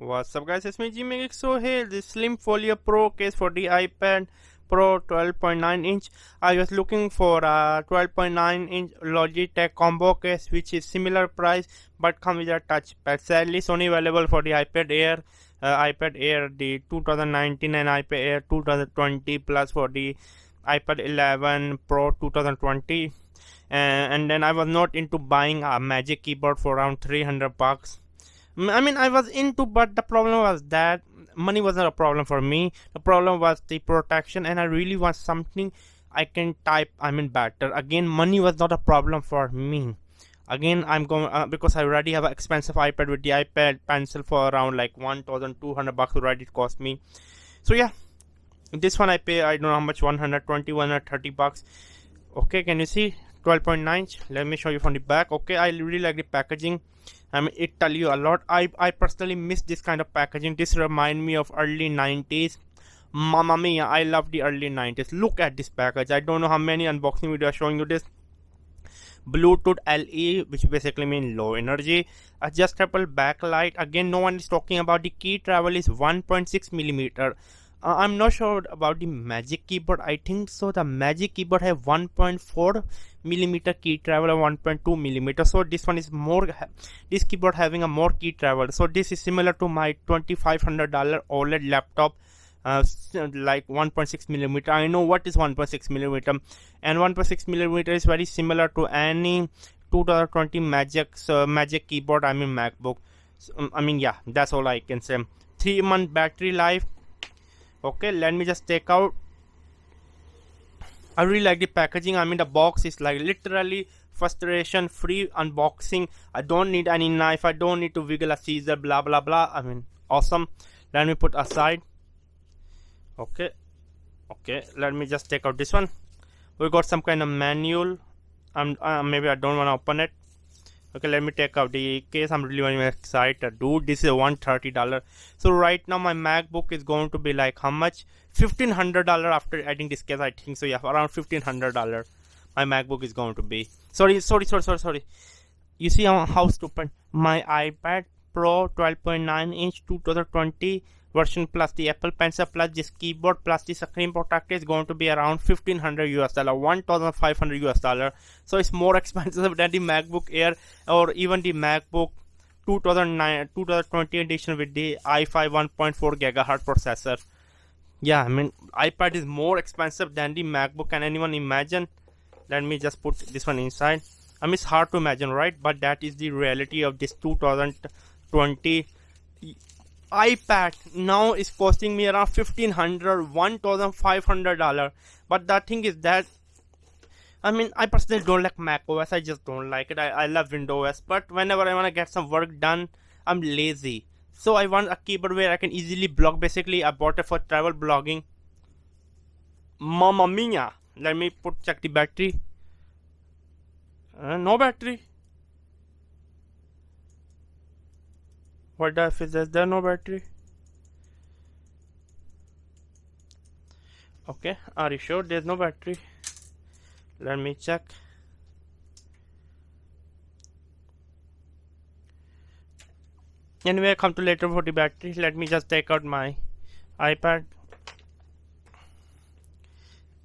What's up guys, it's me Jimmy. So here this slim Folio Pro case for the iPad Pro 12.9 inch. I was looking for a 12.9 inch Logitech combo case which is similar price but come with a touchpad. Sadly it's only available for the iPad Air the 2019 and iPad Air 2020 plus for the iPad 11 Pro 2020. And then I was not into buying a Magic keyboard for around 300 bucks. I mean, I was into, but the problem was that money wasn't a problem for me. The problem was the protection, and I really want something I can type. Better. Again, money was not a problem for me. Again, I'm going because I already have an expensive iPad with the iPad Pencil for around like 1,200 bucks already it cost me. So yeah, this one I pay, I don't know how much, 120, 130 bucks. Okay, can you see 12.9? Let me show you from the back. Okay, I really like the packaging. It tell you a lot. I personally miss this kind of packaging. This remind me of early 90s. Mamma mia, I love the early 90s. Look at this package. I don't know how many unboxing videos are showing you this. Bluetooth LE, which basically means low energy. Adjustable backlight. Again, no one is talking about the key travel is 1.6 millimeter. I'm not sure about the Magic keyboard. I think so. The Magic keyboard have 1.4 millimeter key travel and 1.2 millimeter. So this one is more. This keyboard having a more key travel. So this is similar to my $2,500 OLED laptop. Like 1.6 millimeter. I know what is 1.6 millimeter, and 1.6 millimeter is very similar to any 2020 Magic keyboard. MacBook. So, yeah, that's all I can say. 3-month battery life. Okay, let me just take out. I really like the packaging. The box is like literally frustration free unboxing. I don't need any knife. I don't need to wiggle a scissor, blah blah blah. Awesome. Let me put aside. Okay, let me just take out this one. We got some kind of manual. Maybe I don't want to open it. Okay, let me take out the case. I'm really very excited, dude. This is $130. So right now my MacBook is going to be like how much? $1,500 after adding this case, I think so. Yeah, around $1,500 my MacBook is going to be. Sorry. You see how stupid. My iPad Pro 12.9 inch 2020 version plus the Apple Pencil plus this keyboard plus the screen protector is going to be around $1,500, $1,500. So it's more expensive than the MacBook Air or even the MacBook 2020 edition with the i5 1.4 gigahertz processor. Yeah, iPad is more expensive than the MacBook. Can anyone imagine? Let me just put this one inside. It's hard to imagine, right? But that is the reality of this 2020 iPad. Now is costing me around $1,500. But the thing is that I personally don't like Mac OS. I just don't like it. I love Windows OS, but whenever I want to get some work done, I'm lazy. So I want a keyboard where I can easily block. Basically, I bought it for travel blogging. Mamma mia. Let me check the battery. No battery. What the f is there no battery? Okay, are you sure there's no battery? Let me check. Anyway, come to later for the battery. Let me just take out my iPad.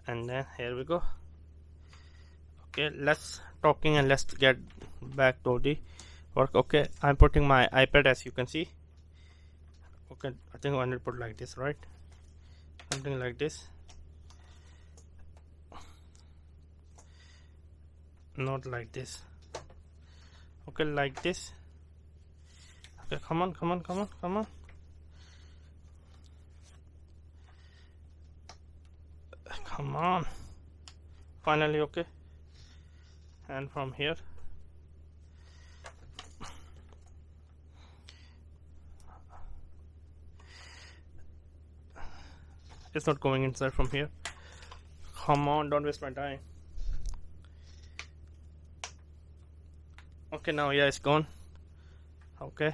And then here we go. Okay, let's talking and let's get back to the work. Okay, I'm putting my iPad as you can see. Okay, I think I want to put like this, right? Something like this. Not like this. Okay, like this. Okay, come on. Come on. Finally, okay. And from here. It's not going inside from here. Come on, don't waste my time. Okay, now yeah, it's gone. Okay,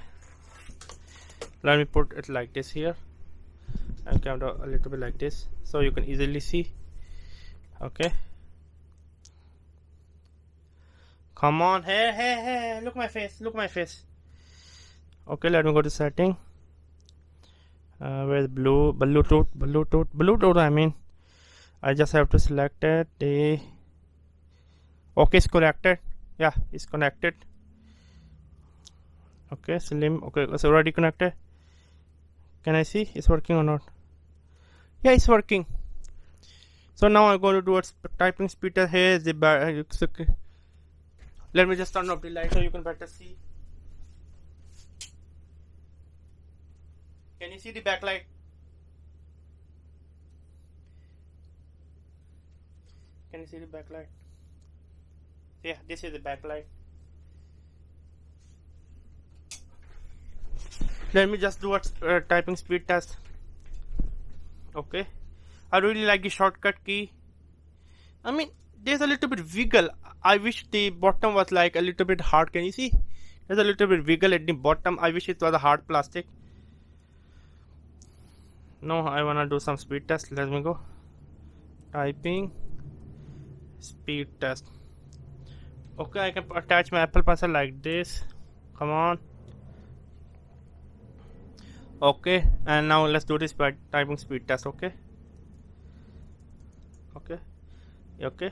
let me put it like this here and come down a little bit like this so you can easily see. Okay, come on. Hey, look my face. Okay, let me go to setting. Where's Bluetooth, I mean, I just have to select it. Okay, it's connected. Yeah, it's connected. Okay, slim. Okay, it's already connected. Can I see it's working or not? Yeah, it's working. So now I'm going to do a typing speed test. Here is the okay. Let me just turn off the light so you can better see. Can you see the backlight? Can you see the backlight? Yeah, this is the backlight. Let me just do a typing speed test. Okay, I really like the shortcut key. I mean, there's a little bit wiggle. I wish the bottom was like a little bit hard. Can you see? There's a little bit wiggle at the bottom. I wish it was a hard plastic. No, I wanna do some speed test. Let me go. Typing speed test. Okay, I can attach my Apple Pencil like this. Come on. Okay, and now let's do this typing speed test. Okay. Okay.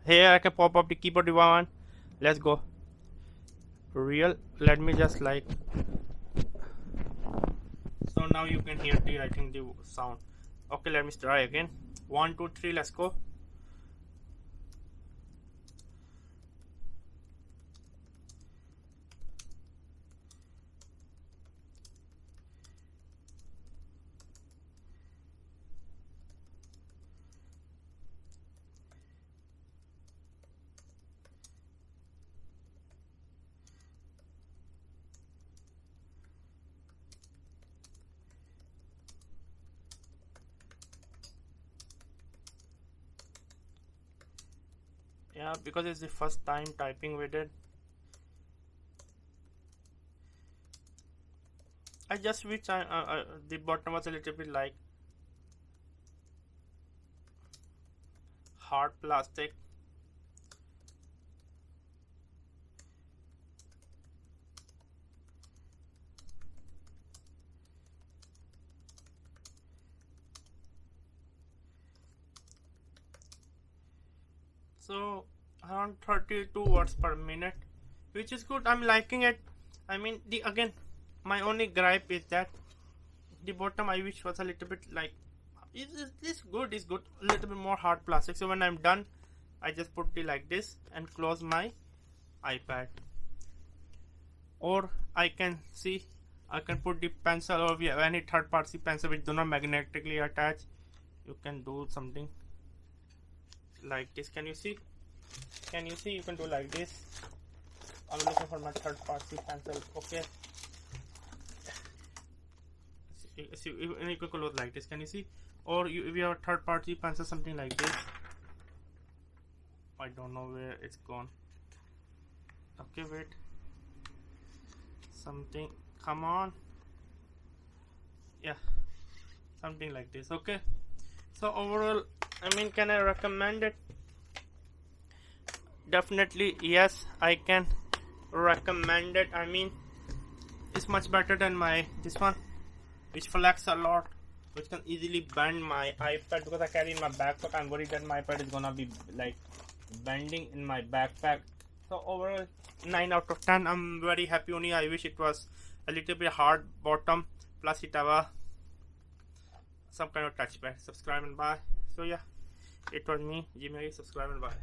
Here I can pop up the keyboard one. Let's go. Real. Let me just like. So now you can hear the writing the sound. Okay, let me try again. 1, 2, 3. Let's go. Yeah, because it's the first time typing with it. I just wish the bottom was a little bit like hard plastic. So around 32 words per minute, which is good. I'm liking it. I mean, my only gripe is that the bottom I wish was a little bit like it's good. A little bit more hard plastic. So when I'm done, I just put it like this and close my iPad. Or I can put the pencil, or if you have any third party pencil which do not magnetically attach, you can do something like this. Can you see? You can do like this. I'm looking for my third party pencil. Okay. See, you can close like this. Can you see? Or if you have a third party pencil, something like this. I don't know where it's gone. Okay, wait. Something. Come on. Yeah. Something like this. Okay. So overall, I mean, can I recommend it? Definitely yes, I can recommend it. I mean, it's much better than this one, which flex a lot, which can easily bend my iPad, because I carry in my backpack. I'm worried that my iPad is gonna be like bending in my backpack. So overall, 9 out of 10. I'm very happy. Only I wish it was a little bit hard bottom, plus it have some kind of touchpad. Subscribe and bye. So yeah, it was me, Jimmy. Subscribe and bye.